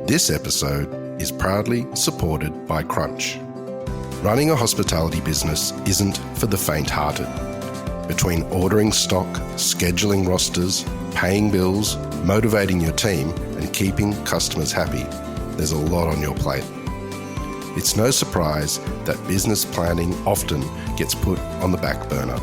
This episode is proudly supported by Crunch. Running a hospitality business isn't for the faint-hearted. Between ordering stock, scheduling rosters, paying bills, motivating your team, and keeping customers happy, there's a lot on your plate. It's no surprise that business planning often gets put on the back burner.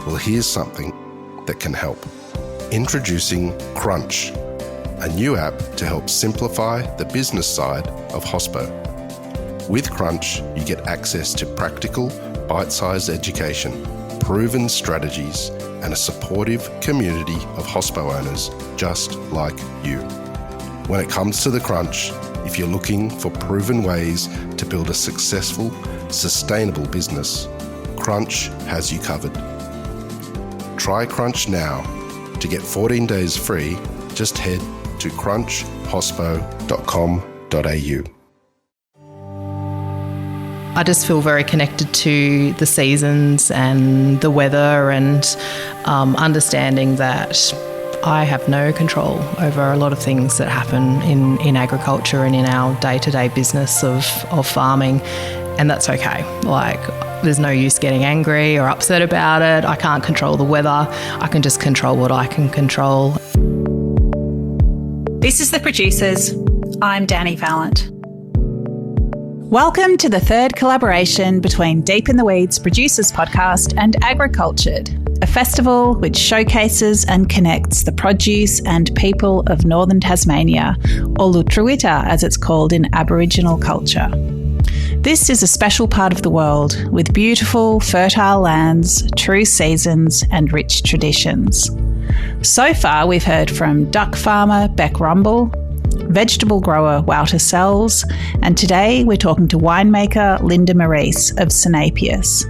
Well, here's something that can help. Introducing Crunch, a new app to help simplify the business side of hospo. With Crunch, you get access to practical, bite-sized education, proven strategies, and a supportive community of hospo owners just like you. When it comes to the Crunch, if you're looking for proven ways to build a successful, sustainable business, Crunch has you covered. Try Crunch now. To get 14 days free, just head to crunchhospo.com.au. I just feel very connected to the seasons and the weather and understanding that I have no control over a lot of things that happen in agriculture and in our day-to-day business of farming, and that's okay. There's no use getting angry or upset about it. I can't control the weather. I can just control what I can control. This is The Producers. I'm Danny Vallant. Welcome to the third collaboration between Deep in the Weeds Producers Podcast and AgriCultured, a festival which showcases and connects the produce and people of northern Tasmania, or Lutruwita as it's called in Aboriginal culture. This is a special part of the world with beautiful, fertile lands, true seasons and rich traditions. So far, we've heard from duck farmer Bec Rumble, vegetable grower Wouter Sels, and today we're talking to winemaker Linda Morice of Sinapius.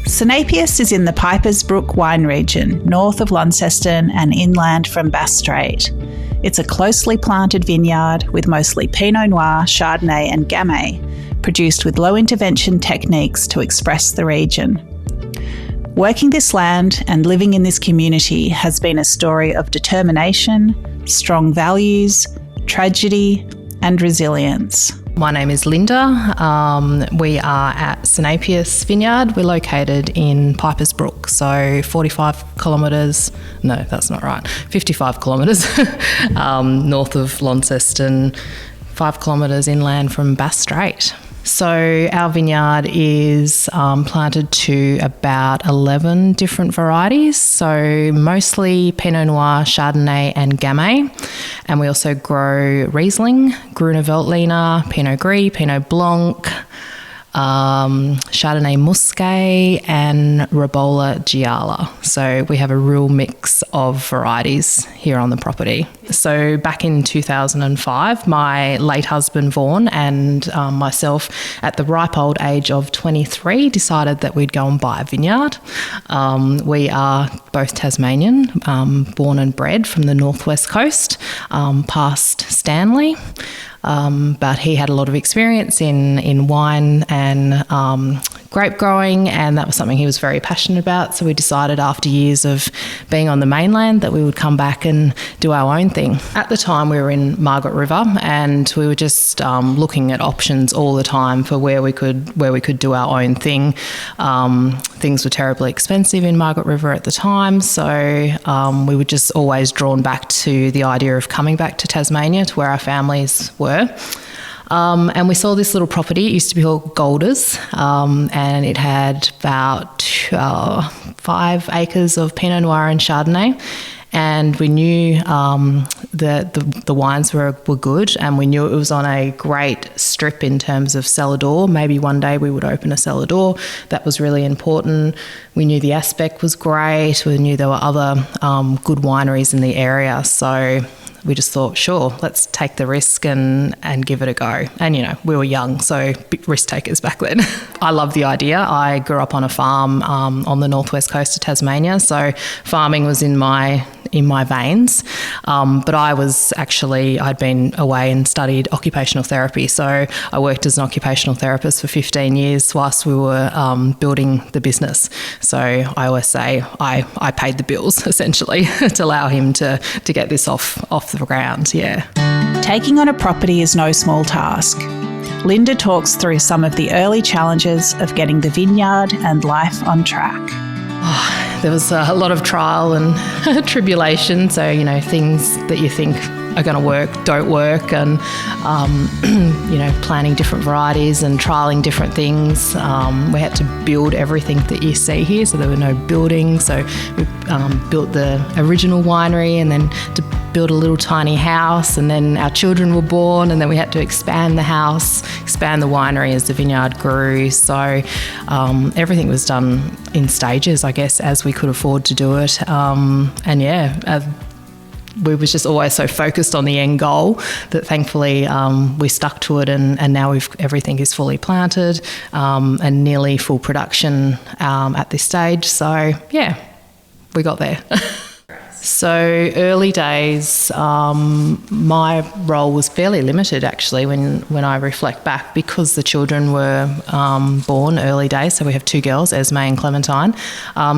Sinapius is in the Pipers Brook wine region, north of Launceston and inland from Bass Strait. It's a closely planted vineyard with mostly pinot noir, chardonnay and gamay, produced with low intervention techniques to express the region. Working this land and living in this community has been a story of determination, strong values, tragedy and resilience. My name is Linda. We are at Sinapius Vineyard. We're located in Pipers Brook, so 45 kilometres, no, that's not right, 55 kilometres north of Launceston, 5 kilometres inland from Bass Strait. So our vineyard is planted to about 11 different varieties, so mostly Pinot Noir, Chardonnay and Gamay. And we also grow Riesling, Gruner Veltliner, Pinot Gris, Pinot Blanc, Chardonnay Muscat and Ribolla Gialla. So we have a real mix of varieties here on the property. So back in 2005, my late husband Vaughan and myself, at the ripe old age of 23, decided that we'd go and buy a vineyard. We are both Tasmanian, born and bred from the northwest coast, past Stanley. But he had a lot of experience in wine and grape growing, and that was something he was very passionate about. So we decided after years of being on the mainland that we would come back and do our own thing. At the time we were in Margaret River, and we were just looking at options all the time for where we could do our own thing. Things were terribly expensive in Margaret River at the time, so we were just always drawn back to the idea of coming back to Tasmania, to where our families were. And we saw this little property. It used to be called Golders, and it had about 5 acres of Pinot Noir and Chardonnay. And we knew that the wines were good, and we knew it was on a great strip in terms of cellar door. Maybe one day we would open a cellar door. That was really important. We knew the aspect was great. We knew there were other good wineries in the area. So we just thought, sure, let's take the risk and give it a go. And, we were young, so big risk takers back then. I love the idea. I grew up on a farm on the northwest coast of Tasmania, so farming was in my veins. But I'd been away and studied occupational therapy. So I worked as an occupational therapist for 15 years whilst we were building the business. So I always say I paid the bills essentially to allow him to get this off the ground. Yeah. Taking on a property is no small task. Linda talks through some of the early challenges of getting the vineyard and life on track. There was a lot of trial and tribulation. So, things that you think are going to work don't work, and, planting different varieties and trialling different things. We had to build everything that you see here, so there were no buildings. So we built the original winery and then to build a little tiny house, and then our children were born, and then we had to expand the house, expand the winery as the vineyard grew. So everything was done in stages, I guess, as we could afford to do it. We was just always so focused on the end goal that thankfully we stuck to it, and now everything is fully planted and nearly full production at this stage. So yeah, we got there. So early days, my role was fairly limited actually when I reflect back, because the children were born early days. So we have two girls, Esme and Clementine.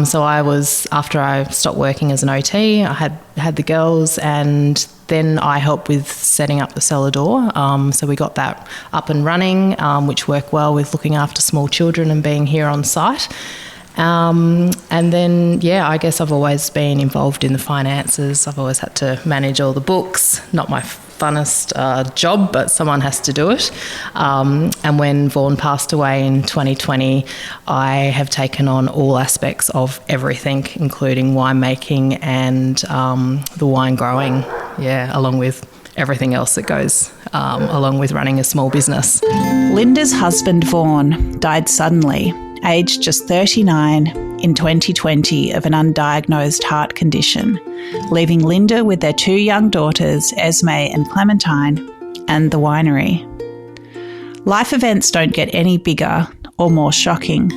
So after I stopped working as an OT, I had the girls, and then I helped with setting up the cellar door. So we got that up and running, which worked well with looking after small children and being here on site. And then, I guess I've always been involved in the finances. I've always had to manage all the books. Not my funnest job, but someone has to do it. And when Vaughan passed away in 2020, I have taken on all aspects of everything, including winemaking and the wine growing, along with everything else that goes along with running a small business. Linda's husband, Vaughan, died suddenly, aged just 39, in 2020 of an undiagnosed heart condition, leaving Linda with their two young daughters, Esme and Clementine, and the winery. Life events don't get any bigger or more shocking,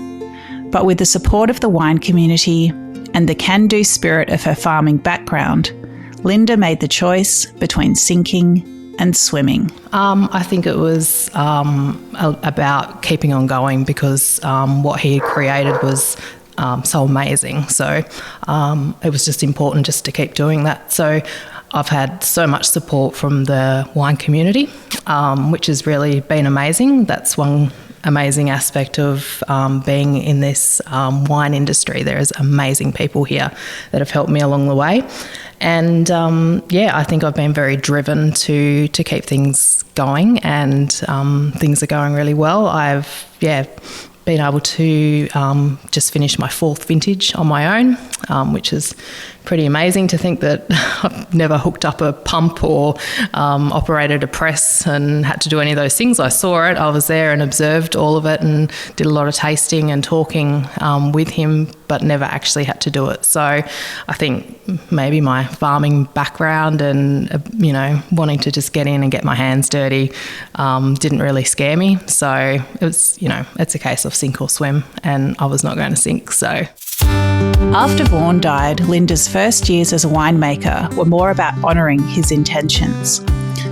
but with the support of the wine community and the can-do spirit of her farming background, Linda made the choice between sinking and swimming. I think it was about keeping on going, because what he had created was so amazing. So it was just important just to keep doing that. So I've had so much support from the wine community, which has really been amazing. That's one amazing aspect of being in this wine industry. There's amazing people here that have helped me along the way. And I think I've been very driven to keep things going, and things are going really well. I've been able to just finish my fourth vintage on my own, which is pretty amazing to think that I've never hooked up a pump or operated a press and had to do any of those things. I saw it, I was there and observed all of it and did a lot of tasting and talking with him, but never actually had to do it. So I think maybe my farming background and, wanting to just get in and get my hands dirty didn't really scare me. So it was, it's a case of sink or swim, and I was not going to sink, so. After Vaughan died, Linda's first years as a winemaker were more about honouring his intentions.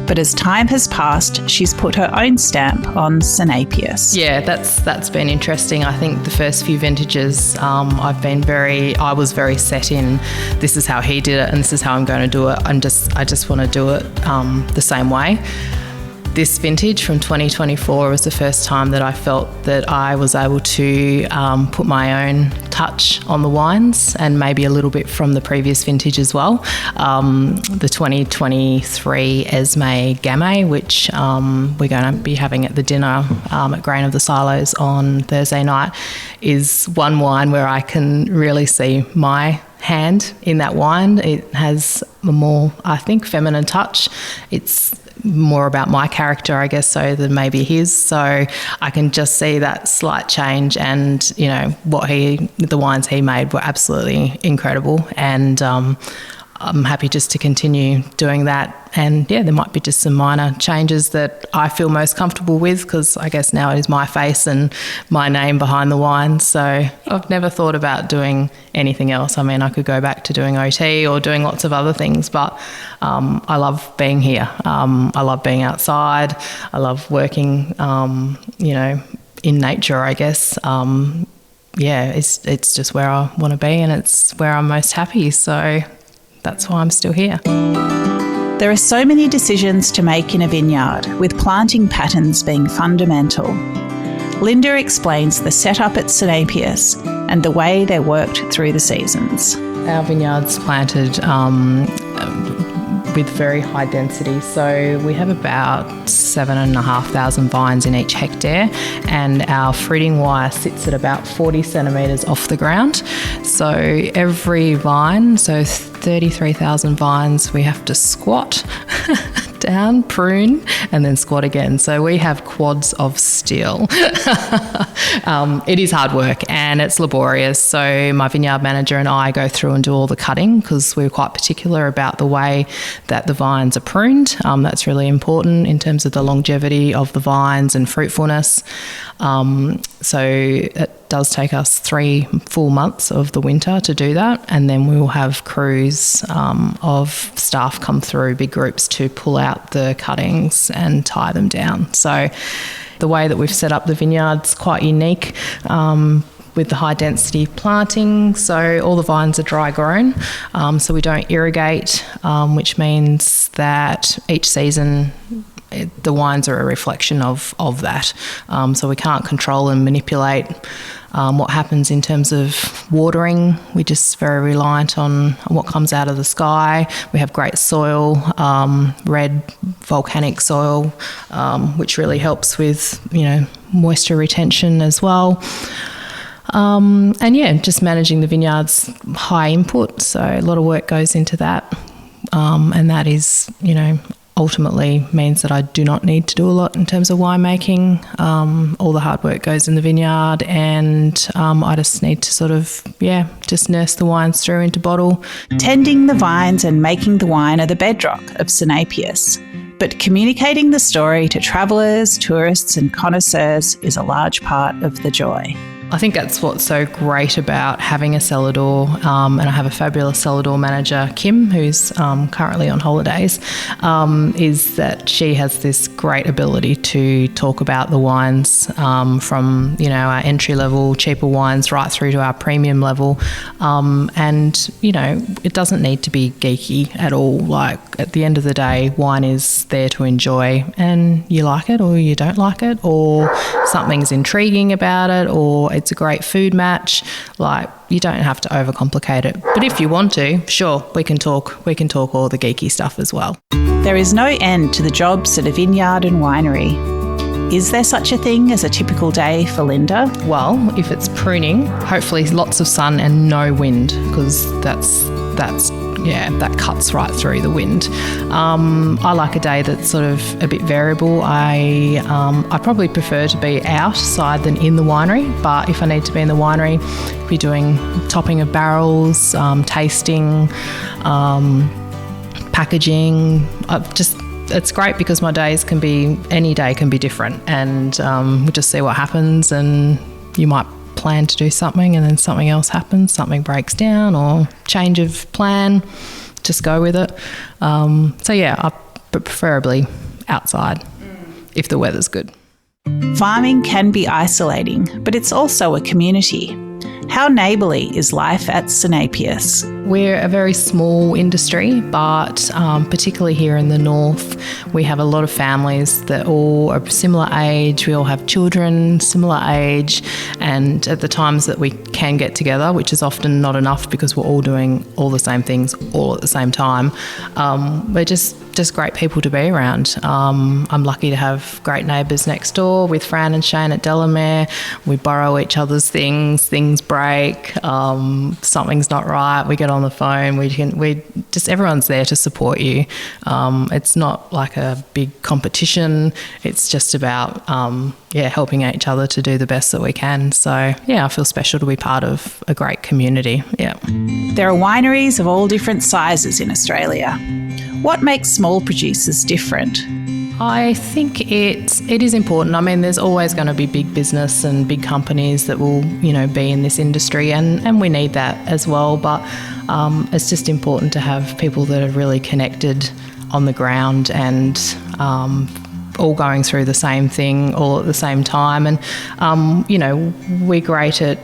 But as time has passed, she's put her own stamp on Sinapius. Yeah, that's been interesting. I think the first few vintages, I was very set in, this is how he did it and this is how I'm going to do it. I just want to do it the same way. This vintage from 2024 was the first time that I felt that I was able to put my own touch on the wines, and maybe a little bit from the previous vintage as well. The 2023 Esme Gamay, which we're going to be having at the dinner at Grain of the Silos on Thursday night, is one wine where I can really see my hand in that wine. It has a more, I think, feminine touch. It's more about my character, I guess, so than maybe his. So I can just see that slight change, and the wines he made were absolutely incredible, and I'm happy just to continue doing that. And there might be just some minor changes that I feel most comfortable with, because I guess now it is my face and my name behind the wine. So I've never thought about doing anything else. I mean, I could go back to doing OT or doing lots of other things, but I love being here. I love being outside. I love working, in nature, I guess. It's just where I want to be, and it's where I'm most happy. So that's why I'm still here. There are so many decisions to make in a vineyard, with planting patterns being fundamental. Linda explains the setup at Sinapius and the way they're worked through the seasons. Our vineyard's planted with very high density. So we have about 7,500 vines in each hectare, and our fruiting wire sits at about 40 centimetres off the ground. So every vine, so 33,000 vines, we have to squat down, prune, and then squat again. So we have quads of steel. It is hard work and it's laborious. So my vineyard manager and I go through and do all the cutting because we're quite particular about the way that the vines are pruned. That's really important in terms of the longevity of the vines and fruitfulness. So it does take us 3 full months of the winter to do that, and then we will have crews of staff come through, big groups, to pull out the cuttings and tie them down. So the way that we've set up the vineyard's quite unique with the high density planting. So all the vines are dry grown, so we don't irrigate, which means that each season the wines are a reflection of that. So we can't control and manipulate what happens in terms of watering. We're just very reliant on what comes out of the sky. We have great soil, red volcanic soil, which really helps with, moisture retention as well. Just managing the vineyard's high input. So a lot of work goes into that. And that is, ultimately means that I do not need to do a lot in terms of winemaking. All the hard work goes in the vineyard, and I just need to just nurse the wines through into bottle. Tending the vines and making the wine are the bedrock of Sinapius, but communicating the story to travellers, tourists and connoisseurs is a large part of the joy. I think that's what's so great about having a cellar door, and I have a fabulous cellar door manager, Kim, who's currently on holidays, is that she has this great ability to talk about the wines from, our entry-level cheaper wines right through to our premium level, and it doesn't need to be geeky at all. Like, at the end of the day, wine is there to enjoy, and you like it or you don't like it, or something's intriguing about it, or it's a great food match. Like, you don't have to overcomplicate it. But if you want to, sure, we can talk all the geeky stuff as well. There is no end to the jobs at a vineyard and winery. Is there such a thing as a typical day for Linda? Well, if it's pruning, hopefully lots of sun and no wind, because that cuts right through the wind. I like a day that's sort of a bit variable. I probably prefer to be outside than in the winery, but if I need to be in the winery, be doing topping of barrels, tasting, packaging. It's great because any day can be different, and we'll just see what happens, and you might plan to do something and then something else happens, something breaks down or change of plan, just go with it. Preferably outside if the weather's good. Farming can be isolating, but it's also a community. How neighbourly is life at Sinapius? We're a very small industry, but particularly here in the north, we have a lot of families that all are similar age. We all have children similar age, and at the times that we can get together, which is often not enough because we're all doing all the same things all at the same time, we're just great people to be around. I'm lucky to have great neighbours next door with Fran and Shane at Delamere. We borrow each other's things break, something's not right, we get on the phone, everyone's there to support you. It's not like a big competition, it's just about helping each other to do the best that we can. So I feel special to be part of a great community. There are wineries of all different sizes in Australia. What makes small producers different? I think it is important. I mean, there's always going to be big business and big companies that will, be in this industry, and we need that as well. But it's just important to have people that are really connected on the ground and all going through the same thing all at the same time. And, we're great at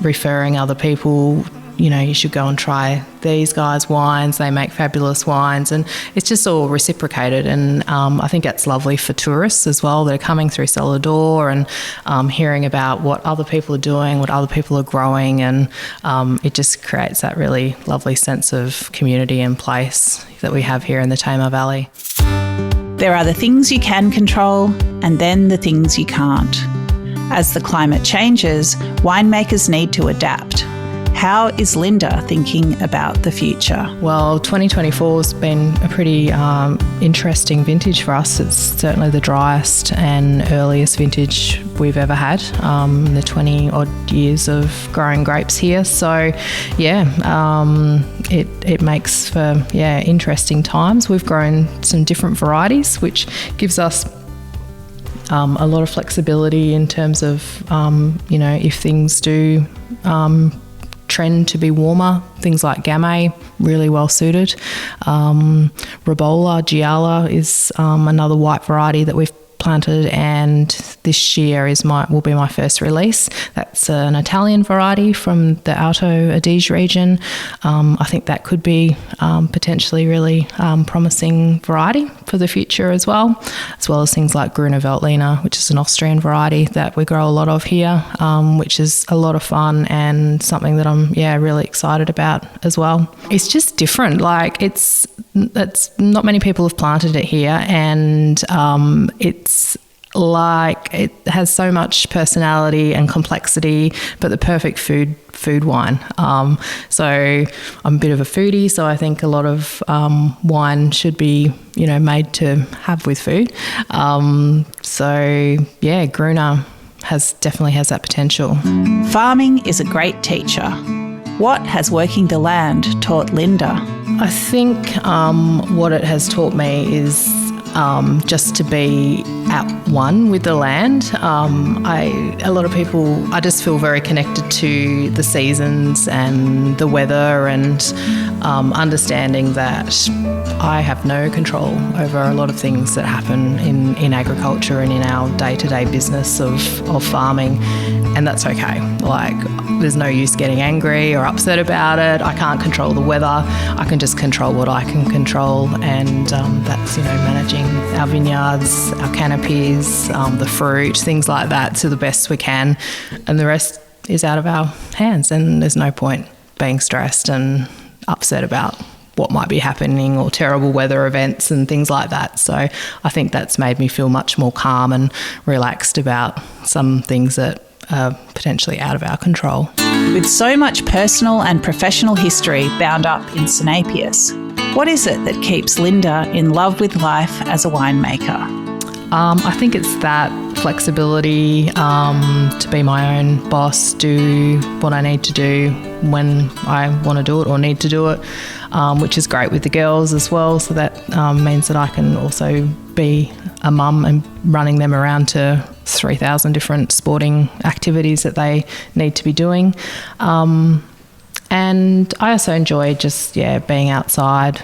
referring other people you should go and try these guys' wines. They make fabulous wines, and it's just all reciprocated. And I think that's lovely for tourists as well. They're coming through cellar door and hearing about what other people are doing, what other people are growing, and it just creates that really lovely sense of community and place that we have here in the Tamar Valley. There are the things you can control and then the things you can't. As the climate changes, winemakers need to adapt. How is Linda thinking about the future? Well, 2024 has been a pretty interesting vintage for us. It's certainly the driest and earliest vintage we've ever had in the 20-odd years of growing grapes here. So, it makes for, interesting times. We've grown some different varieties, which gives us a lot of flexibility in terms of, if things do trend to be warmer, things like gamay, really well suited. Rebola Gialla is another white variety that we've planted, and this year will be my first release. That's an Italian variety from the Alto Adige region. I think that could be potentially really promising variety for the future as well as things like Gruner Veltliner, which is an Austrian variety that we grow a lot of here, which is a lot of fun and something that I'm really excited about as well. It's just different. Like it's not many people have planted it here, and it's like it has so much personality and complexity, but the perfect food wine. So I'm a bit of a foodie, so I think a lot of wine should be made to have with food. Gruner definitely has that potential. Farming is a great teacher. What has working the land taught Linda? I think what it has taught me is just to be at one with the land. A lot of people, I just feel very connected to the seasons and the weather, and understanding that I have no control over a lot of things that happen in agriculture and in our day-to-day business of farming, and that's okay. Like, there's no use getting angry or upset about it. I can't control the weather. I can just control what I can control, and that's managing our vineyards, our canopies, the fruit, things like that to the best we can, and the rest is out of our hands, and there's no point being stressed and upset about what might be happening or terrible weather events and things like that. So I think that's made me feel much more calm and relaxed about some things that are potentially out of our control. With so much personal and professional history bound up in Sinapius, what is it that keeps Linda in love with life as a winemaker? I think it's that flexibility to be my own boss, do what I need to do when I want to do it or need to do it, which is great with the girls as well. So that means that I can also be a mum and running them around to 3,000 different sporting activities that they need to be doing. And I also enjoy just, being outside.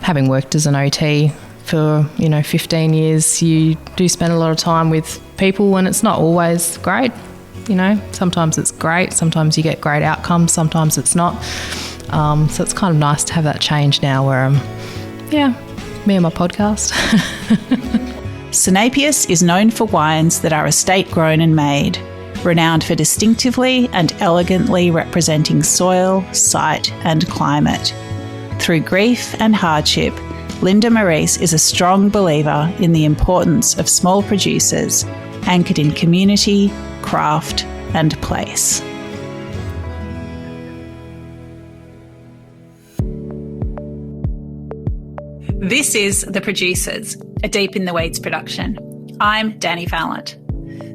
Having worked as an OT for, 15 years, you do spend a lot of time with people, and it's not always great. Sometimes it's great, sometimes you get great outcomes, sometimes it's not. So it's kind of nice to have that change now where I'm, me and my podcast. Sinapius is known for wines that are estate grown and made, renowned for distinctively and elegantly representing soil, site and climate. Through grief and hardship, Linda Morice is a strong believer in the importance of small producers anchored in community, craft and place. This is The Producers, a Deep in the Weeds production. I'm Danny Valent.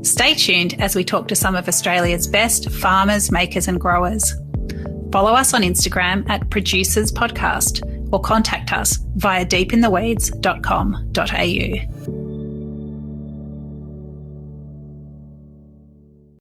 Stay tuned as we talk to some of Australia's best farmers, makers and growers. Follow us on Instagram at Producers Podcast or contact us via deepintheweeds.com.au.